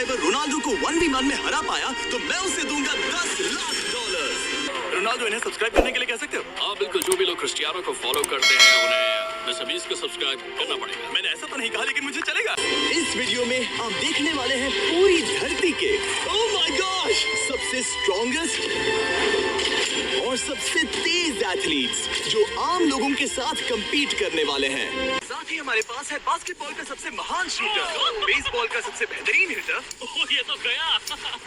Driver Ronaldo को 1v1 में हरा पाया तो मैं उसे दूंगा $10 लाख। रोनाल्डो इन्हें सब्सक्राइब करने के लिए कह सकते हो? हाँ बिल्कुल, जो भी लोग क्रिस्टियानो को फॉलो करते हैं उन्हें मिस्टर बीस्ट को सब्सक्राइब करना पड़ेगा। मैंने ऐसा तो नहीं कहा, लेकिन मुझे चलेगा। इस वीडियो में आप देखने वाले हैं पूरी धरती के ओह माय गॉश सबसे स्ट्रॉन्गेस्ट और सबसे तेज एथलीट्स जो आम लोगों के साथ compete करने वाले हैं। साथ ही हमारे पास है बास्केटबॉल का सबसे महान शूटर, बेसबॉल का सबसे बेहतरीन हिटर, ये तो गया।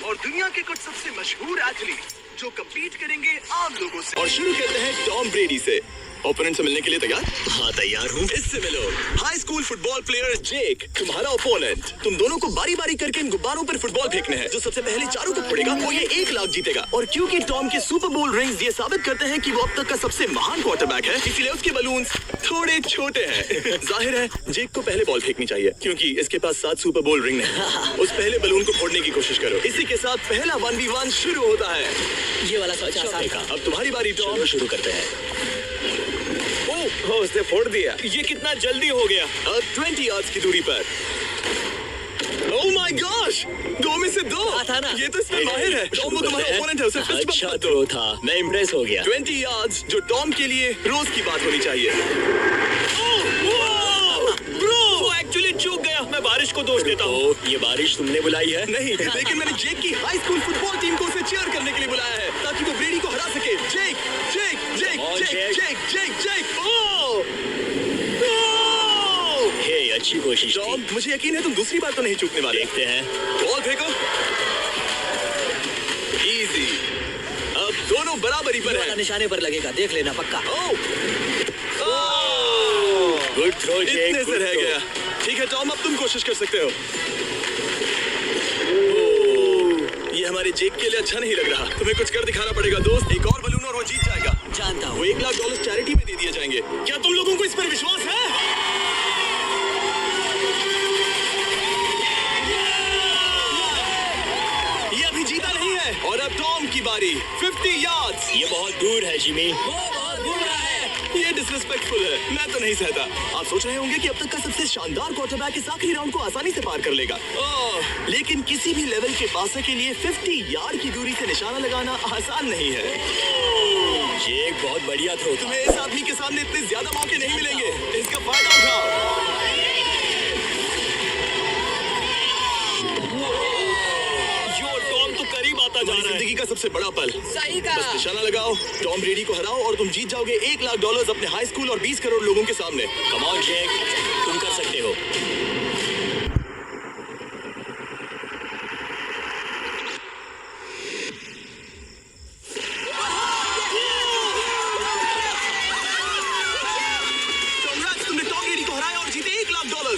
और दुनिया के कुछ सबसे मशहूर एथलीट जो compete करेंगे आम लोगों से। और शुरू करते हैं टॉम ब्रेडी से। ओपोनेंट से मिलने के लिए तैयार? हाँ तैयार हूँ। इससे मिलो। हाई स्कूल फुटबॉल प्लेयर जेक तुम्हारा ओपोनेंट। तुम दोनों को बारी बारी करके इन गुब्बारों पर फुटबॉल फेंकने हैं। जो सबसे पहले चारों को फोड़ेगा वो ये 1 लाख जीतेगा। और क्योंकि टॉम के सुपर बोल रिंग्स ये साबित करते हैं कि वो अब तक का सबसे महान क्वार्टरबैक है, इसीलिए उसके बलून्स थोड़े छोटे हैं। जाहिर है जेक को पहले बॉल फेंकनी चाहिए क्योंकि इसके पास 7 सुपर बोल रिंग है। उस पहले बलून को फोड़ने की कोशिश करो। इसी के साथ पहला 1v1 शुरू होता है। ये वाला सोचा आसान था। अब तुम्हारी बारी टॉम। शुरू करते हैं। ओह उसने फोड़ दिया। ये कितना जल्दी हो गया। अब 20 यार्ड्स की दूरी पर। ओह माय गॉश 2 में से 2 था ना। ये तो इसमें माहिर है। टॉम वो तुम्हारा ओपोनेंट है, उसे फिस्ट बम्प अच्छा मत दो। तो था, मैं इम्प्रेस हो गया। 20 यार्ड्स जो टॉम के लिए रोज की बात होनी चाहिए। वो एक्चुअली चूक गया। मैं बारिश को दोष देता हूँ। ये बारिश तुमने बुलाई है? नहीं, लेकिन मैंने जेक की हाई स्कूल फुटबॉल टीम को उसे चीयर करने के लिए बुलाया है ताकि वो ब्रेडी को हरा सके। जेक जेक जेक जेक जेक जेक जेक हे अच्छी कोशिश टॉम थी। मुझे यकीन है तुम दूसरी बार तो नहीं चूकने वाले। देखते हैं। बॉल फेंको। इजी। अब दोनों बराबरी पर हैं। निशाने पर लगेगा, देख लेना पक्का। गुड थ्रो जेक। इतने से रह गया। ठीक है टॉम अब तुम कोशिश कर सकते हो। ये हमारे जेक के लिए अच्छा नहीं लग रहा। तुम्हें कुछ कर दिखाना पड़ेगा दोस्त। एक और बलून और वो जीत जाएगा। जानता हूँ। वो $1 लाख चैरिटी में दे दिए जाएंगे। क्या तुम लोगों को इस पर विश्वास है? ये अभी जीता नहीं है। और अब टॉम की बारी। 50 यार्ड्स। ये बहुत दूर है जिमी। ये डिसरिस्पेक्टफुल है। मैं तो नहीं सहता। आप सोच रहे होंगे कि अब तक का सबसे शानदार क्वार्टरबैक इस आखिरी राउंड को आसानी से पार कर लेगा। लेकिन किसी भी लेवल के पासे के लिए 50 यार्ड की दूरी से निशाना लगाना आसान नहीं है। ये एक बहुत बढ़िया थ्रो था। तुम्हें इस आदमी के सामने इतने ज्यादा मौके नहीं मिलेंगे। इसका फायदा उठाओ। करीब आता जा रहा है। जिंदगी का सबसे बड़ा पल। सही कहा। बस निशाना लगाओ, टॉम ब्रेडी को हराओ और तुम जीत जाओगे $1 लाख अपने हाई स्कूल और 20 करोड़ लोगों के सामने। कम ऑन जेक, तुम कर सकते हो।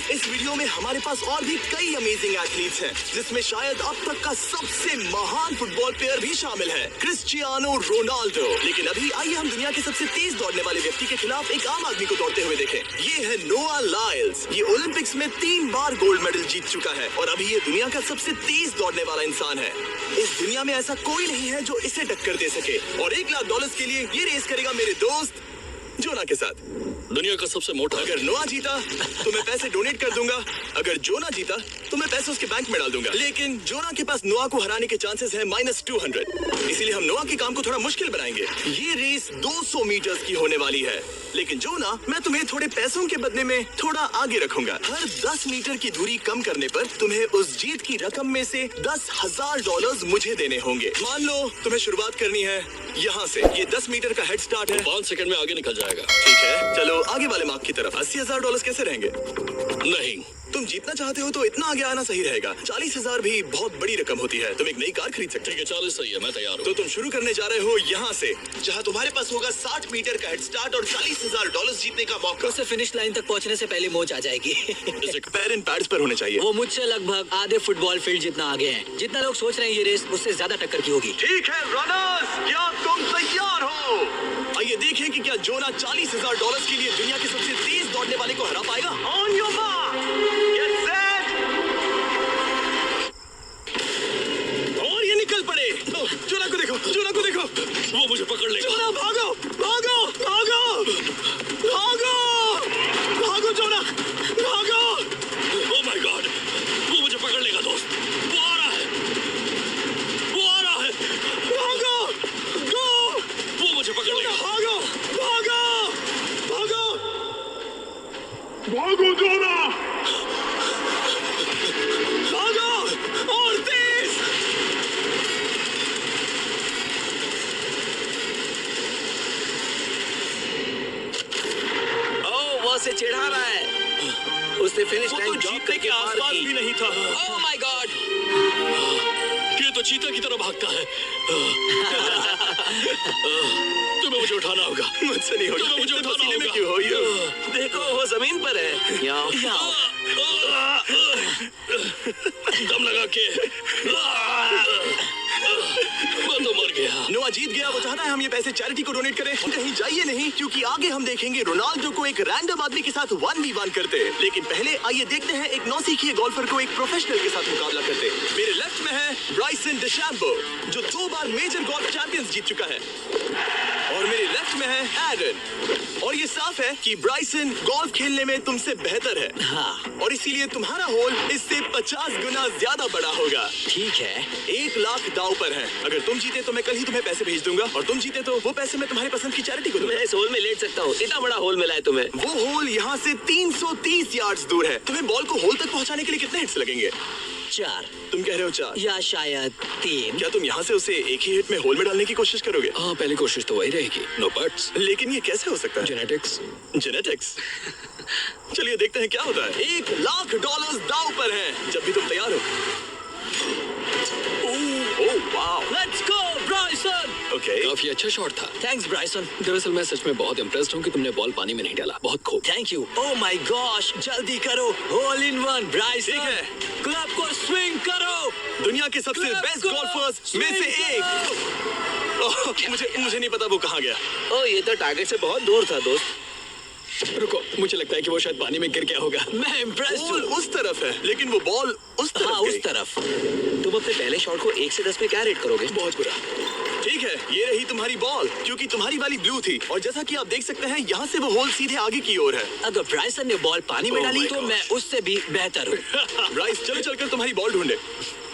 इस वीडियो में हमारे पास और भी कई अमेजिंग एथलीट्स हैं, जिसमें शायद अब तक का सबसे महान फुटबॉल प्लेयर भी शामिल है, क्रिस्टियानो रोनाल्डो। लेकिन अभी आइए हम दुनिया के सबसे तेज दौड़ने वाले व्यक्ति के खिलाफ एक आम आदमी को दौड़ते हुए देखें। ये है नोआ लाइल्स। ये ओलंपिक्स में 3 बार गोल्ड मेडल जीत चुका है और अभी ये दुनिया का सबसे तेज दौड़ने वाला इंसान है। इस दुनिया में ऐसा कोई नहीं है जो इसे टक्कर दे सके। और $1 लाख के लिए ये रेस करेगा मेरे दोस्त जोना के साथ। दुनिया का सबसे मोटा। अगर नोआ जीता तो मैं पैसे डोनेट कर दूंगा। अगर जोना जीता तो मैं पैसे उसके बैंक में डाल दूंगा। लेकिन जोना के पास नोआ को हराने के चांसेस है -200। इसीलिए हम नोआ के काम को थोड़ा मुश्किल बनाएंगे। ये रेस 200 मीटर्स की होने वाली है। लेकिन जोना, मैं तुम्हें थोड़े पैसों के बदले में थोड़ा आगे रखूंगा। हर 10 मीटर की दूरी कम करने पर तुम्हें उस जीत की रकम में से $10,000 मुझे देने होंगे। मान लो तुम्हें शुरुआत करनी है यहाँ से। ये 10 मीटर का हेड स्टार्ट है। 5 सेकंड में आगे निकल जाएगा। ठीक है, चलो आगे वाले मार्क की तरफ। $80,000 कैसे रहेंगे? नहीं, तुम जीतना चाहते हो तो इतना आगे आना सही रहेगा। 40,000 भी बहुत बड़ी रकम होती है। तुम एक नई कार खरीद सकते हो। ठीक है 40 सही है, मैं तैयार हूँ। तो तुम शुरू करने जा रहे हो यहाँ से, जहाँ तुम्हारे पास होगा 60 मीटर का हेड स्टार्ट और $40,000 जीतने का मौका। उसे फिनिश लाइन तक पहुँचने से पहले मोच आ जाएगी। पैर इन पैड्स पर होने चाहिए। वो मुझसे लगभग आधे फुटबॉल फील्ड जितना आगे हैं। जितना लोग सोच रहे हैं ये रेस उससे ज्यादा टक्कर की होगी। ठीक है रनर्स, क्या तुम तैयार हो? आइए देखें कि क्या जोना $40,000 के लिए दुनिया के सबसे तेज दौड़ने वाले को हरा पाएगा। On your mark, get set, और ये निकल पड़े। जोना को देखो, जोना को देखो, वो मुझे पकड़ लेगा। जोना भागो, भागो, भागो, भागो, भागो जोना, भागो। ओह माय गॉड, वो मुझे पकड़ लेगा दोस्त। कोना। भागो और तेज। ओह, वो से चिढ़ा रहा है। उसने फिनिश वो तो लाइन जीतने के आसपास भी नहीं था। Oh my God. ये तो चीता की तरह भागता है। तुम्हें मुझे उठाना होगा। मुझसे नहीं होगा। तुम्हें मुझे उठाना पसीने में होगा। क्यों हो ये? देखो वो जमीन पर है। यहाँ दम लगा के मैं तो मर गया। नोआ जीत गया। वो चाहता है हम ये पैसे चैरिटी को डोनेट करें। कहीं जाइए नहीं, क्योंकि आगे हम देखेंगे रोनाल्डो को एक रैंडम आदमी के साथ 1v1 करते। लेकिन पहले आइए देखते हैं एक नौसिखिए गोल्फर को एक प्रोफेशनल के साथ मुकाबला करते। मेरे लेफ्ट में है ब्राइसन डिशैम्बो, जो 2 बार मेजर गोल्फ चैंपियंस जीत चुका है। और मेरे लेफ्ट में है एरन। और ये साफ है कि ब्राइसन गोल्फ खेलने में तुमसे बेहतर है। हाँ, और इसीलिए तुम्हारा होल इससे 50 गुना ज्यादा बड़ा होगा। ठीक है। 1 लाख दाव पर है। अगर तुम जीते तो मैं कल ही तुम्हें पैसे भेज दूंगा, और तुम जीते तो वो पैसे मैं तुम्हारी पसंद की चैरिटी को दूंगा। मैं इस होल में लेट सकता हूँ। इतना बड़ा होल मिला है तुम्हें। वो होल यहाँ से 330 यार्ड्स दूर है। तुम्हें बॉल को होल तक पहुँचाने के लिए कितने हिट्स लगेंगे? 4 तुम कह रहे हो 4 या शायद 3। क्या तुम यहाँ से उसे एक ही हिट में होल में डालने की कोशिश करोगे? हाँ, पहली कोशिश तो वही रहेगी। No buts. लेकिन ये कैसे हो सकता है? जेनेटिक्स। जेनेटिक्स। चलिए देखते हैं क्या होता है। $1 लाख दाव पर है। जब भी तुम तैयार हो। Oh wow. Let's go Bryson. Okay. काफी अच्छा शॉट था। Thanks Bryson. दरअसल मैं सच में बहुत इम्प्रेस्ड हूँ कि तुमने बॉल पानी में नहीं डाला। बहुत खूब। Thank you. Oh my gosh, जल्दी करो। Hole in one Bryson. ठीक है। क्लब को स्विंग करो। दुनिया के सबसे Club बेस्ट को गोल्फर्स में से swing एक। ओह, मुझे नहीं पता वो कहाँ गया। ओह, ये तो टारगेट से बहुत दूर था दोस्त। रुको, मुझे लगता है कि वो शायद पानी में गिर गया होगा। मैं इम्प्रेस्ड बॉल हूँ। उस तरफ है, लेकिन वो बॉल उस तरफ हाँ, उस गई। तरफ। तुम अपने पहले शॉट को 1 से 10 में क्या रेट करोगे? बहुत बुरा। ठीक है, ये रही तुम्हारी बॉल, क्योंकि तुम्हारी वाली ब्लू थी। और जैसा कि आप देख सकते हैं, यहाँ से वो होल सीधे आगे की ओर है। अगर ब्राइसन ने बॉल पानी में Oh डाली my तो God. मैं उससे भी बेहतर हूँ। ब्राइस, चलो चलकर तुम्हारी बॉल ढूंढे।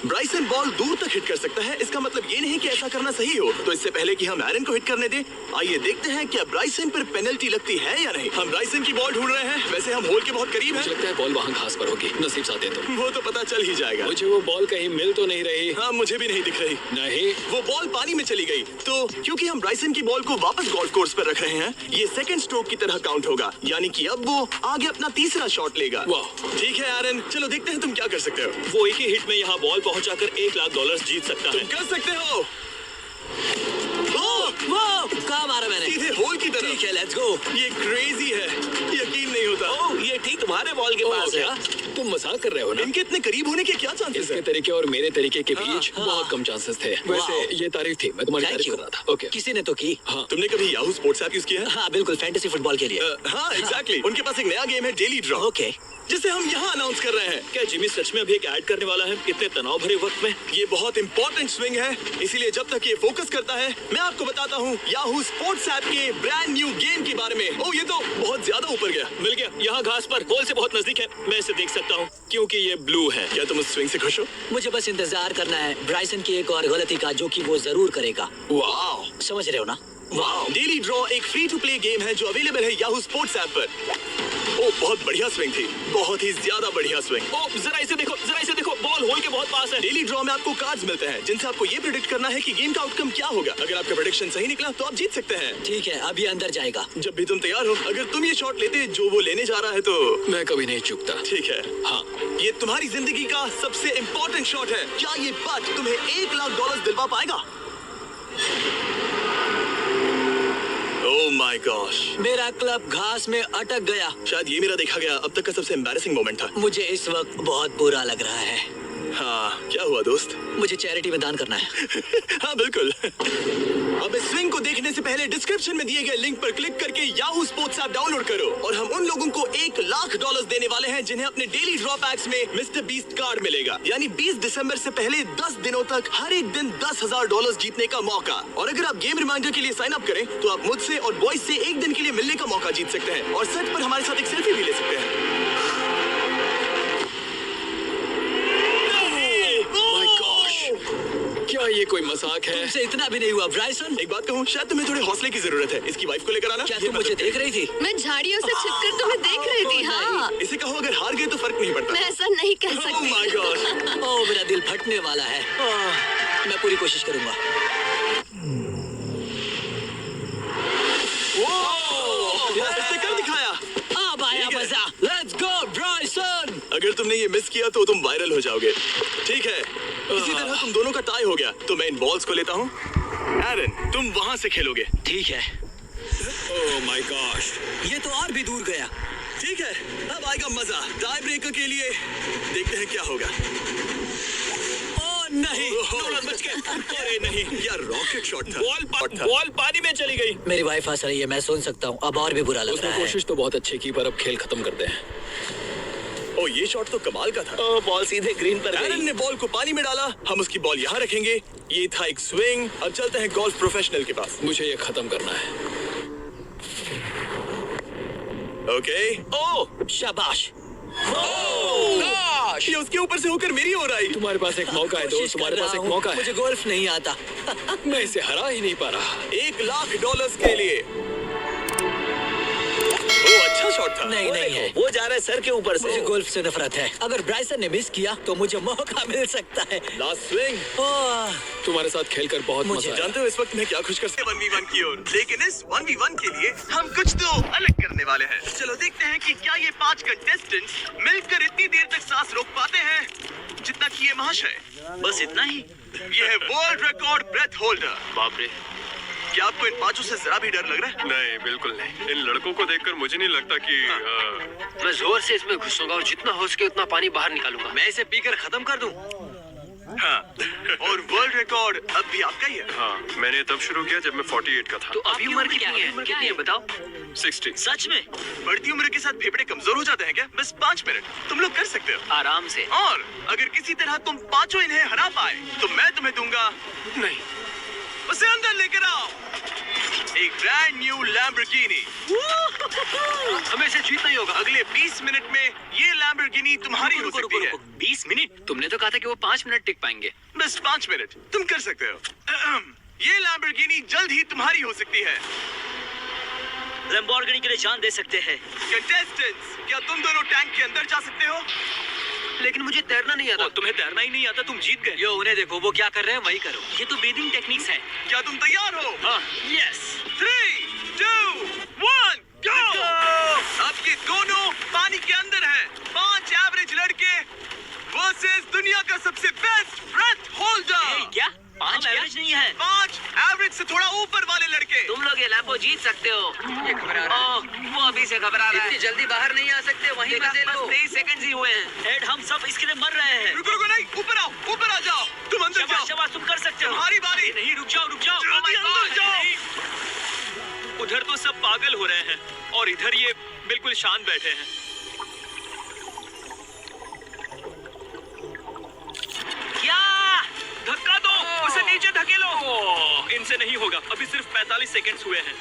ब्राइसन बॉल दूर तक हिट कर सकता है। इसका मतलब ये नहीं कि ऐसा करना सही हो। तो इससे पहले कि हम एरन को हिट करने दें, आइए देखते हैं क्या ब्राइसन पर पेनल्टी लगती है या नहीं। हम ब्राइसन की बॉल ढूंढ रहे हैं। वैसे हम होल के बहुत करीब मुझे हैं। लगता है बॉल वहाँ घास पर होगी। नसीब साथ दे तो। वो तो पता चल ही जाएगा। मुझे वो बॉल कहीं मिल तो नहीं रही। हाँ, मुझे भी नहीं दिख रही। नहीं। वो बॉल पानी में चली गई। तो क्योंकि हम ब्राइसन की बॉल को वापस गोल्फ कोर्स पर रख रहे हैं, ये सेकंड स्ट्रोक की तरह काउंट होगा। यानी कि अब वो आगे अपना तीसरा शॉट लेगा। वाह। ठीक है एरन, चलो देखते हैं तुम क्या कर सकते हो। वो एक ही हिट में यहाँ बॉल पहुंचाकर $1 लाख जीत सकता तुम है। कर सकते हो। ओह, वो कहाँ मारा मैंने? सीधे होल की तरफ। ठीक है, लेट्स गो। ये क्रेजी है, यकीन नहीं होता। ओह, ये ठीक तुम्हारे बॉल के ओह, पास क्या? है। तुम मजाक कर रहे हो ना? इनके इतने करीब होने के क्या चांसेस इसके हैं? तरीके और मेरे तरीके के बीच हाँ। बहुत कम चांसेस थे। वाह। वैसे ये तारीफ थी, मैं तुम्हारी थैंक तारीफ यू। कर रहा था। ओके। किसी ने तो की। हाँ। तुमने कभी याहू स्पोर्ट्स ऐप यूज किया है? हाँ, बिल्कुल, फैंटेसी फुटबॉल के लिए। हाँ, एग्जैक्टली। उनके पास एक नया गेम है, डेली ड्रॉ, ओके। जिसे हम यहाँ अनाउंस कर रहे हैं। क्या जिमी सच में अभी एक ऐड करने वाला है इतने तनाव भरे वक्त में? ये बहुत इंपॉर्टेंट स्विंग है, इसीलिए जब तक ये फोकस करता है, मैं आपको बताता हूँ याहू स्पोर्ट्स ऐप के ब्रांड न्यू गेम के बारे में। ओह, ये तो बहुत ज्यादा ऊपर गया। मिल गया। यहाँ घास पर होल से बहुत नजदीक है। मैं इसे देख सकता हूँ क्योंकि ये ब्लू है। क्या तुम उस स्विंग से खुश हो? मुझे बस इंतजार करना है ब्राइसन की एक और गलती का, जो कि वो जरूर करेगा। वाह, समझ रहे हो ना? वाह। डेली ड्रॉ एक फ्री टू प्ले गेम है जो अवेलेबल है याहू स्पोर्ट्स ऐप पर। ओह, बहुत बढ़िया स्विंग थी, बहुत ही ज्यादा बढ़िया स्विंग। ओह, जरा इसे देखो, बॉल होल के बहुत पास है। डेली ड्रॉ में आपको कार्ड्स मिलते हैं जिनसे आपको ये प्रेडिक्ट करना है कि गेम का आउटकम क्या होगा। अगर आपका प्रेडिक्शन सही निकला तो आप जीत सकते हैं। ठीक है, अब ये अंदर जाएगा। जब भी तुम तैयार हो, अगर तुम ये शॉट लेते जो वो लेने जा रहा है तो मैं कभी नहीं चूकता। ठीक है। हाँ। ये तुम्हारी जिंदगी का सबसे इम्पोर्टेंट शॉट है। क्या ये पट तुम्हें $1 लाख दिलवा पाएगा? ओह माय गॉश, मेरा क्लब घास में अटक गया। शायद ये मेरा देखा गया अब तक का सबसे एम्बैरेसिंग मोमेंट था। मुझे इस वक्त बहुत बुरा लग रहा है। हाँ, क्या हुआ दोस्त? मुझे चैरिटी में दान करना है। हाँ बिल्कुल। अब इस स्विंग को देखने से पहले डिस्क्रिप्शन में दिए गए लिंक पर क्लिक करके याहू स्पोर्ट्स ऐप डाउनलोड करो, और हम उन लोगों को $1 लाख देने वाले हैं जिन्हें अपने डेली ड्रॉ पैक्स में मिस्टर बीस्ट कार्ड मिलेगा। यानी 20 दिसंबर से पहले 10 दिनों तक हर एक दिन $10,000 जीतने का मौका। और अगर आप गेम रिमाइंडर के लिए साइन अप करें तो आप मुझसे और बॉयज से एक दिन के लिए मिलने का मौका जीत सकते हैं, और सेट पर हमारे साथ एक सेल्फी भी ले सकते हैं। माय गॉश, क्या ये ये कोई मजाक है? तुमसे इतना भी नहीं हुआ ब्राइसन। एक बात कहूँ, शायद तुम्हें थोड़े हौसले की जरूरत है। इसकी वाइफ को लेकर आना। क्या ये तुम मुझे मदद देख रही थी? मैं झाड़ियों से छिपकर तुम्हें देख रही थी। हाँ, इसे कहो अगर हार गए तो फर्क नहीं पड़ता। मैं ऐसा नहीं कह Oh my सकती। God! ओह मेरा दिल फटने वाला है। मैं पूरी कोशिश करूंगा। इसने कर दिखाया। अब आया ठीक है। मजा। Let's go Bryson. अगर तुमने ये मिस किया तो तुम वायरल हो जाओगे। ठीक है, इसी तरह तुम दोनों का टाई हो गया तो मैं इन बॉल्स को लेता हूँ। एरन, तुम वहाँ से खेलोगे। ठीक है। ओह माय गॉश। ये तो और भी दूर गया। ठीक है, अब आएगा मजा। टाई ब्रेकर के लिए देखते हैं क्या होगा। ओह नहीं। नोलन बच गए। अरे नहीं, यार रॉकेट शॉट था। बॉल पानी में चली गई। मेरी वाइफ हंस रही है, मैं सुन सकता हूँ। अब और भी बुरा लग उसने रहा है। कोशिश तो बहुत अच्छी की, पर अब खेल खत्म करते हैं। ओ ये शॉट तो कमाल का था। बॉल सीधे ग्रीन पर एरन ने बॉल को पानी में डाला, हम उसकी बॉल यहाँ रखेंगे। ये था एक स्विंग। अब चलते हैं गोल्फ प्रोफेशनल के पास। मुझे ये खत्म करना है। ओके। ओह शाबाश। ये उसके ऊपर से होकर मेरी ओर आई। तुम्हारे पास एक मौका है दोस्त, कोशिश तुम्हारे कर पास रहा एक हूँ। मौका है। मुझे गोल्फ नहीं आता। मैं इसे हरा ही नहीं पा रहा। $1,00,000 के लिए। ओ अच्छा शॉट था। नहीं नहीं है। वो जा रहा है सर के ऊपर मुझे गोल्फ से नफरत है। अगर ब्राइसन ने मिस किया तो मुझे मौका मिल सकता है। Last swing. ओह, तुम्हारे साथ खेलकर बहुत मुझे मजा आया। जानते हो इस वक्त मैं क्या खुश कर सकता हूं? 1v1 की ओर। लेकिन इस 1v1 के लिए हम कुछ तो अलग करने वाले हैं। चलो देखते हैं कि क्या ये 5 कंटेस्टेंट्स मिलकर इतनी देर तक सांस रोक पाते हैं जितना कि ये महाशय। बस इतना ही। ये है वर्ल्ड रिकॉर्ड ब्रेथ होल्डर। बाप रे। क्या आपको इन 5 से जरा भी डर लग रहा है? नहीं, बिल्कुल नहीं। इन लड़कों को देखकर मुझे नहीं लगता कि मैं जोर से इसमें घुसूंगा और जितना हो सके उतना पानी बाहर निकालूंगा। मैं इसे पीकर खत्म कर दूं। हाँ। और वर्ल्ड रिकॉर्ड अब भी आपका ही है। हाँ, मैंने तब शुरू किया जब मैं 48 का था। तो अभी उम्र कितनी है? क्या है बताओ? 60। सच में? बढ़ती उम्र के साथ फेफड़े कमजोर हो जाते हैं क्या? बस 5 मिनट तुम लोग कर सकते हो। आराम से। और अगर किसी तरह तुम 5 इन्हें हरा पाए तो मैं तुम्हें दूंगा। नहीं, उसे अंदर लेकर आओ। एक ब्रांड न्यू लैम्बोर्गिनी। हमें इसे जीतना ही होगा। अगले 20 मिनट में ये लैम्बोर्गिनी तुम्हारी हो सकती है। 20 मिनट? तुमने तो कहा था कि वो 5 मिनट टिक पाएंगे। बस 5 मिनट तुम कर सकते हो। ये लैम्बोर्गिनी जल्द ही तुम्हारी हो सकती है। लैम्बोर्गिनी के लिए जान दे सकते हैं। कंटेस्टेंट्स, क्या तुम दोनों टैंक के अंदर जा सकते हो? लेकिन मुझे तैरना नहीं आता। तुम्हें तैरना ही नहीं आता, तुम जीत गए। यो उन्हें देखो, वो क्या कर रहे हैं वही करो। ये तो ब्रीदिंग टेक्निक्स है। क्या तुम तैयार हो? हाँ, यस। 3, 2, 1, go! अब ये दोनों पानी के अंदर हैं। 5 एवरेज लड़के वर्सेस दुनिया का सबसे बेस्ट ब्रेथ होल्डर। क्या 5 एवरेज नहीं है? 5 एवरेज से थोड़ा ऊपर वाले लड़के। तुम लोग ये लैम्बो जीत सकते हो। ये घबरा रहा है। वो अभी से घबरा रहा है। इतनी जल्दी बाहर नहीं आ सकते, वहीं मजे लो। 23 सेकंड ही हुए हैं। एड, हम सब इसके लिए मर रहे हैं। रुको रुको, नहीं, ऊपर आओ, ऊपर आ जाओ। तुम अंदर जाओ। शाबाश, तुम कर सकते हो। तुम्हारी बारी। नहीं, रुक जाओ, रुक जाओ। जल्दी अंदर जाओ। उधर तो सब पागल हो रहे हैं और इधर ये बिल्कुल शांत बैठे हैं। क्या? धक्का दो, उसे नीचे धकेलो। इनसे नहीं होगा, अभी सिर्फ 45 सेकंड्स हुए हैं।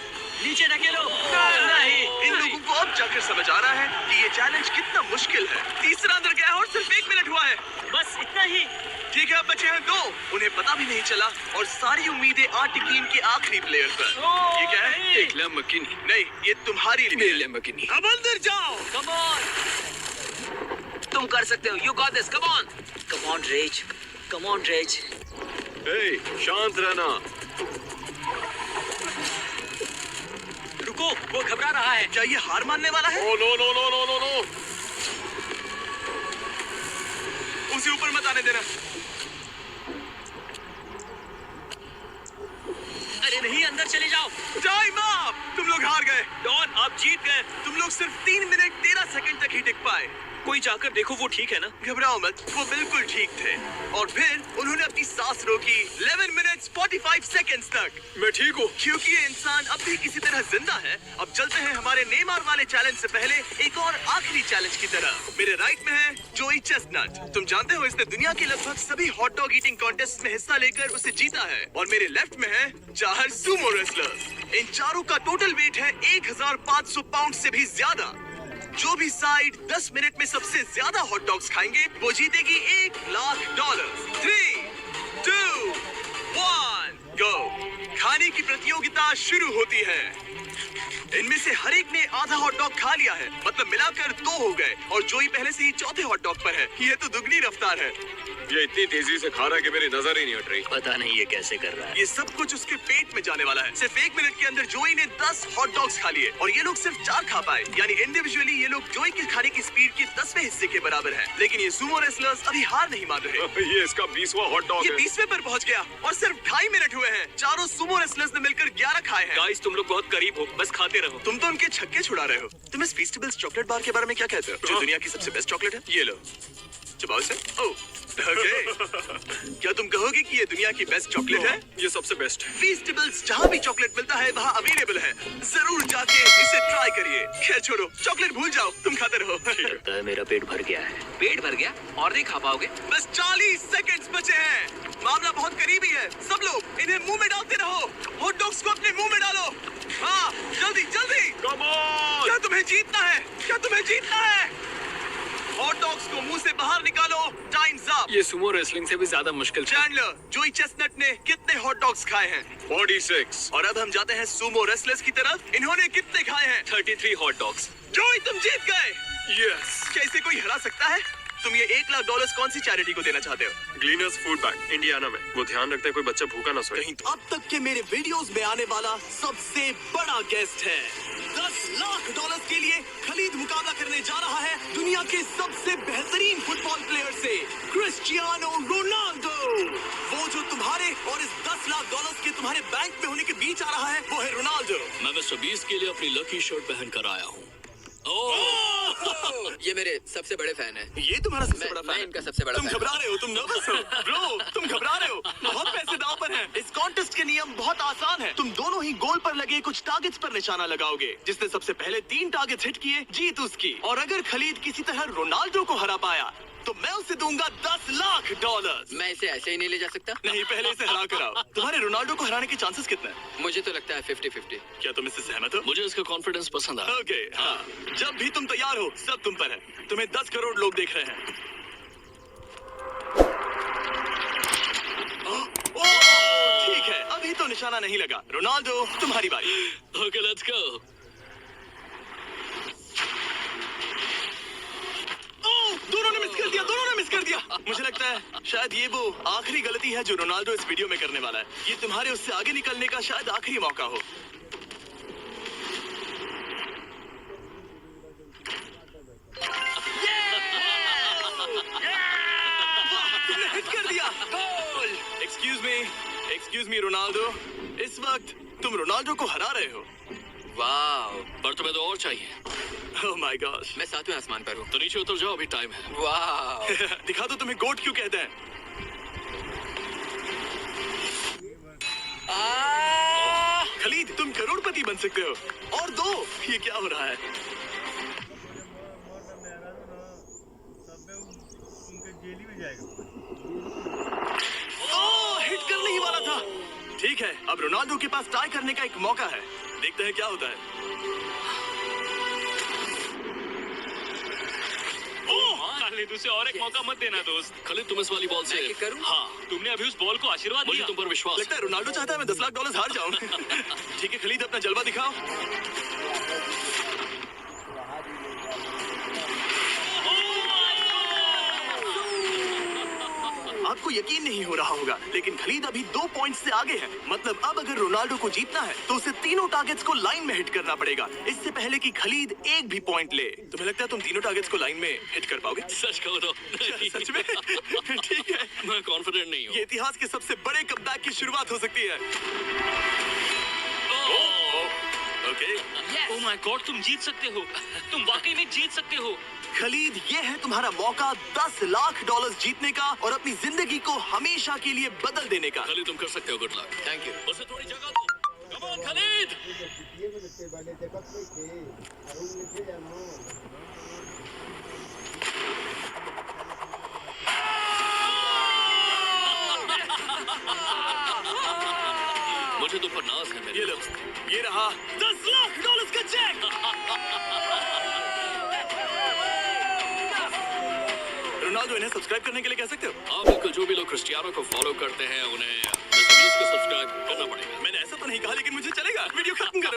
नीचे धकेलो। नहीं, इन लोगों को अब जाकर समझ आ रहा है कि ये चैलेंज कितना मुश्किल है। तीसरा अंदर गया है और सिर्फ 1 मिनट हुआ है। बस इतना ही। ठीक है, अब बचे हैं 2। उन्हें पता भी नहीं चला और सारी उम्मीदें आ टिकी इनके आखिरी प्लेयर पर। ये क्या है? एक लैम्बोर्गिनी। नहीं, ये तुम्हारी मेरी लिए। लैम्बोर्गिनी। अब अंदर जाओ। Come on. तुम कर सकते हो। You got this, come on. Come on Rage, come on Rage. ए, शांत रहना। रुको, वो घबरा रहा है। क्या ये हार मानने वाला है? Oh no no no no no no. उसे ऊपर मत आने देना। अरे नहीं, अंदर चले जाओ। Time up. तुम लोग हार गए। डॉन, आप जीत गए। तुम लोग सिर्फ 3 मिनट 13 सेकंड तक ही टिक पाए। कोई जाकर देखो, वो ठीक है ना? घबराओ मत, वो बिल्कुल ठीक थे। और फिर उन्होंने अपनी सांस रोकी 11 मिनट 45 सेकंड्स तक। मैं ठीक हूँ। क्योंकि ये इंसान अब भी किसी तरह जिंदा है। अब चलते हैं हमारे नेमार वाले चैलेंज से पहले एक और आखिरी चैलेंज की तरफ। मेरे राइट में है जोई चेस्टनट। तुम जानते हो इसने दुनिया के लगभग सभी हॉट डॉग ईटिंग कॉन्टेस्ट में हिस्सा लेकर उसे जीता है। और मेरे लेफ्ट में है चार सुमो रेसलर। इन चारों का टोटल वेट है 1500 पाउंड से भी ज्यादा। जो भी साइड 10 मिनट में सबसे ज्यादा हॉट डॉग्स खाएंगे वो जीतेगी $1,00,000। 3, 2, गो। खाने की प्रतियोगिता शुरू होती है। इनमें से हर एक ने आधा हॉट डॉग खा लिया है, मतलब मिलाकर 2 हो गए और जोई पहले से ही चौथे हॉट डॉग पर है। ये तो दुगनी रफ्तार है। ये इतनी तेजी से खा रहा है कि मेरी नजर ही नहीं हट रही। पता नहीं ये कैसे कर रहा है। ये सब कुछ उसके पेट में जाने वाला है। सिर्फ 1 मिनट के अंदर जोई ने 10 हॉट डॉग्स खा लिए और ये लोग सिर्फ 4 खा पाए। यानी इंडिविजुअली ये लोग जोई के खाने की स्पीड के 10वें हिस्से के बराबर है। लेकिन ये सुमो रेसलर्स अभी हार नहीं मान रहे। ये इसका 20वां हॉट डॉग ये है। 20वें पर पहुंच गया और सिर्फ 2.5 मिनट हुए हैं। चारों सुमो रेसलर्स ने मिलकर 11 खाए हैं। गाइस तुम लोग बहुत करीब हो, बस खाते रहो। तुम तो उनके छक्के छुड़ा रहे हो। तुम इस फेस्टिवल्स चॉकलेट बार के बारे में क्या कहते हो? जो दुनिया की सबसे बेस्ट चॉकलेट है? ये लो, चबाओ इसे। ओह, ओके। क्या तुम कहोगे कि ये दुनिया की बेस्ट चॉकलेट है? ये सबसे बेस्ट है। फेस्टिवल्स जहाँ भी चॉकलेट मिलता है वहाँ अवेलेबल है। जरूर जाके इसे ट्राई करिए। खैर छोड़ो, चॉकलेट भूल जाओ, तुम खाते रहो। लगता है मेरा पेट भर गया है। पेट भर गया और नहीं खा पाओगे? बस 40 सेकंड्स बचे हैं। मामला बहुत करीबी है। सब लोग इन्हें मुंह में डालते रहो। हॉट डॉग्स को अपने मुंह में डालो। हाँ, जल्दी जल्दी। Come on. क्या तुम्हें जीतना है? क्या तुम्हें जीतना है? हॉट डॉग्स को मुंह से बाहर निकालो। Times up. ये सुमो रेसलिंग से भी ज्यादा मुश्किल था। चैंडलर, जोई चेस्टनट ने कितने हॉट डॉग्स खाए हैं? 46। और अब हम जाते हैं सुमो रेसलर्स की तरफ। इन्होंने कितने खाए हैं? 33 हॉट डॉग्स। जोई तुम जीत गए। यस। क्या इसे कोई हरा सकता है? तुम ये $1,00,000 कौन सी चैरिटी को देना चाहते हो? ग्लीनर्स फूड बैंक, इंडियाना में। वो ध्यान रखते हैं कोई बच्चा भूखा ना सोए। कहीं तो। अब तक के मेरे वीडियोस में आने वाला सबसे बड़ा गेस्ट है। $10 लाख के लिए खलीद मुकाबला करने जा रहा है दुनिया के सबसे बेहतरीन फुटबॉल प्लेयर से, क्रिस्टियानो रोनाल्डो। वो जो तुम्हारे और इस $10 लाख के तुम्हारे बैंक में होने के बीच आ रहा है, वो है रोनाल्डो। मैं मिस्टर बीस्ट के लिए अपनी लकी शर्ट पहन कर आया हूँ। ये मेरे सबसे बड़े फैन है। ये तुम्हारा सबसे बड़ा मैं फैन है। इनका सबसे बड़ा तुम फैन घबरा रहे हो, तुम नर्वस हो। ब्रो, तुम घबरा रहे हो। बहुत पैसे दांव पर हैं। इस कॉन्टेस्ट के नियम बहुत आसान है। तुम दोनों ही गोल पर लगे कुछ टारगेट्स पर निशाना लगाओगे। जिसने सबसे पहले 3 टारगेट्स हिट किए, जीत उसकी। और अगर खलीद किसी तरह रोनाल्डो को हरा पाया तो मैं उसे दूंगा $10 लाख। मैं इसे ऐसे ही नहीं ले जा सकता। नहीं, पहले इसे हरा कर आओ। तुम्हारे रोनाल्डो को हराने के चांसेस कितने हैं? मुझे तो लगता है 50-50। क्या तुम इससे सहमत हो? मुझे इसका कॉन्फिडेंस पसंद आया। ओके, हाँ। जब भी तुम तैयार हो, सब तुम पर है। तुम्हें 10 करोड़ लोग देख रहे हैं। ओह, ठीक है, अभी तो निशाना नहीं लगा। रोनाल्डो, तुम्हारी बारी। Okay, let's go. दोनों ने मिस कर दिया, दोनों ने मिस कर दिया। मुझे लगता है शायद ये वो आखिरी गलती है जो रोनाल्डो इस वीडियो में करने वाला है। ये तुम्हारे उससे आगे निकलने का शायद आखिरी मौका हो। तुमने हिट कर दिया। गोल। एक्सक्यूज मी रोनाल्डो, इस वक्त तुम रोनाल्डो को हरा रहे हो। वाह, पर तुम्हें तो और चाहिए। Oh my God. मैं 7वें आसमान पर हूँ। तो नीचे उतर जाओ, अभी टाइम है। वाह। दिखा दो तुम्हें गोट क्यों कहते हैं। खलीद, तुम करोड़पति बन सकते हो। और 2। ये क्या हो रहा है? ओह, हिट करने ही वाला था। ठीक है, अब रोनाल्डो के पास टाई करने का एक मौका है। देखते हैं क्या होता है। खालिद, उसे और एक मौका मत देना दोस्त। खलीद, तुम इस वाली बॉल से। मैं किक करूं? हाँ, तुमने अभी उस बॉल को आशीर्वाद मुझे दिया। तुम पर विश्वास लगता है रोनाल्डो चाहता है मैं $10 लाख हार जाऊं। ठीक है खलीद, अपना जलवा दिखाओ। आपको यकीन नहीं हो रहा होगा, लेकिन खलीद अभी 2 पॉइंट से आगे है। मतलब अब अगर रोनाल्डो को जीतना है तो उसे तीनों टारगेट्स को लाइन में हिट करना पड़ेगा, इससे पहले कि खलीद एक भी पॉइंट ले। तुम्हें लगता है तुम तीनों टारगेट्स को लाइन में हिट कर पाओगे? सच कहो तो। सच में? ठीक है, मैं कॉन्फिडेंट नहीं हूँ। ये इतिहास के सबसे बड़े कमबैक की शुरुआत हो सकती है। ओके, ओह माय गॉड, तुम जीत सकते हो। तुम वाकई में जीत सकते हो। खलीद, ये है तुम्हारा मौका $10 लाख जीतने का और अपनी जिंदगी को हमेशा के लिए बदल देने का। खलीद, तुम कर सकते हो। Good luck. Thank you. उसे थोड़ी जगह दो। Come on Khalid. मुझे तुम पर नाज है मेरे। ये लो, ये रहा $10 लाख का चेक। रोनाल्डो, इन्हें सब्सक्राइब करने के लिए कह सकते हो? हाँ बिल्कुल, जो भी लोग क्रिस्टियानो क्रिस्टियानो को फॉलो करते हैं उन्हें मिस्टर बीस्ट को सब्सक्राइब करना पड़ेगा। मैंने ऐसा तो नहीं कहा, लेकिन मुझे चलेगा। वीडियो खत्म करो।